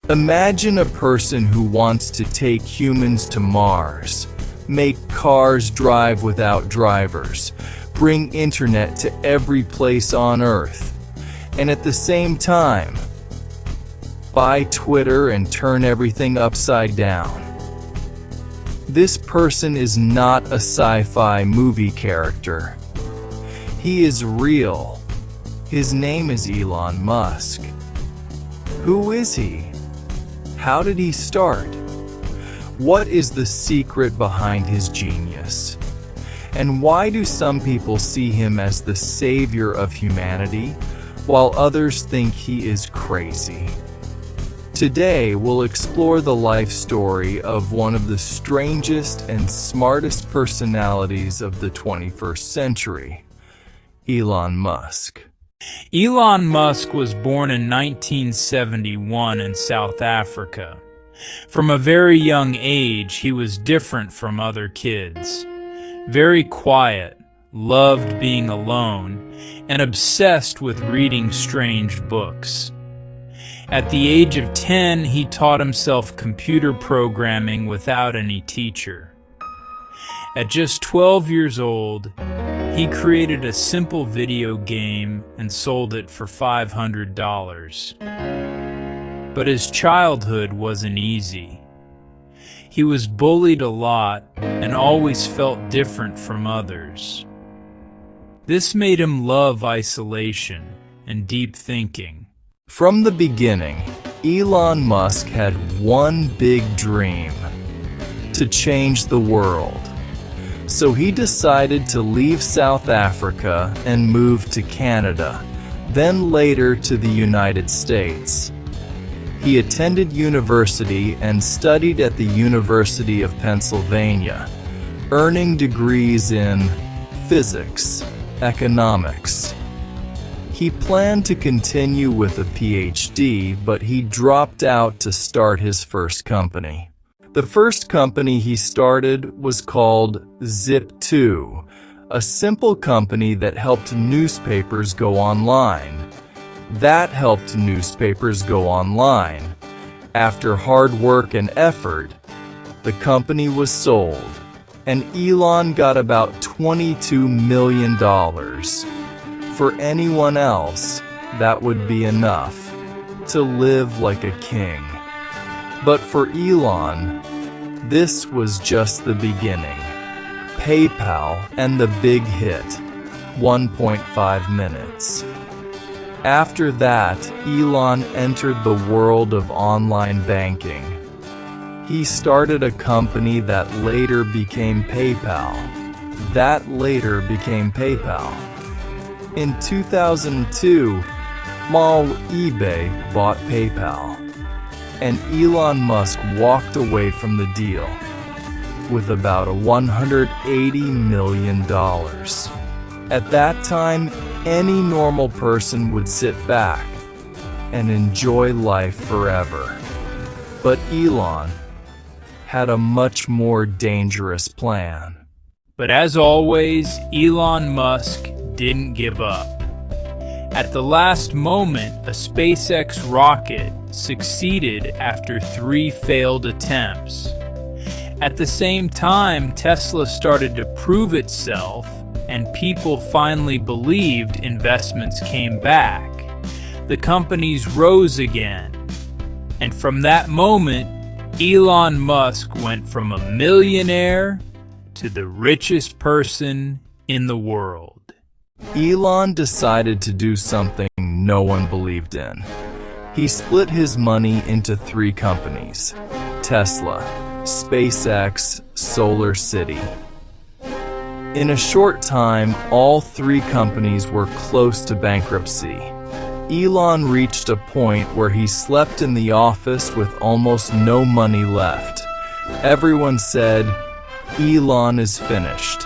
Imagine a person who wants to take humans to Mars, make cars drive without drivers, bring internet to every place on Earth, and at the same time, buy Twitter and turn everything upside down. This person is not a sci-fi movie character. He is real. His name is Elon Musk. Who is he? How did he start? What is the secret behind his genius? And why do some people see him as the savior of humanity, while others think he is crazy? Today, we'll explore the life story of one of the strangest and smartest personalities of the 21st century, Elon Musk. Elon Musk was born in 1971 in South Africa. From a very young age, he was different from other kids. Very quiet, loved being alone, and obsessed with reading strange books. At the age of 10, he taught himself computer programming without any teacher. At just 12 years old, he created a simple video game and sold it for $500. But his childhood wasn't easy. He was bullied a lot and always felt different from others. This made him love isolation and deep thinking. From the beginning, Elon Musk had one big dream: to change the world. So he decided to leave South Africa and move to Canada, then later to the United States. He attended university and studied at the University of Pennsylvania, earning degrees in physics, economics. He planned to continue with a PhD, but he dropped out to start his first company. The first company he started was called Zip2, a simple company that helped newspapers go online. After hard work and effort, the company was sold, and Elon got about $22 million. For anyone else, that would be enough to live like a king. But for Elon, this was just the beginning. PayPal and the big hit, 1.5 minutes. After that, Elon entered the world of online banking. He started a company that later became PayPal. In 2002, eBay bought PayPal, and Elon Musk walked away from the deal with about $180 million. At that time, any normal person would sit back and enjoy life forever. But Elon had a much more dangerous plan. But as always, Elon Musk didn't give up. At the last moment, a SpaceX rocket succeeded after 3 failed attempts. At the same time, Tesla started to prove itself, and people finally believed investments came back. The companies rose again. And from that moment, Elon Musk went from a millionaire to the richest person in the world. Elon decided to do something no one believed in. He split his money into 3 companies: Tesla, SpaceX, Solar City. In a short time, all 3 companies were close to bankruptcy. Elon reached a point where he slept in the office with almost no money left. Everyone said, "Elon is finished."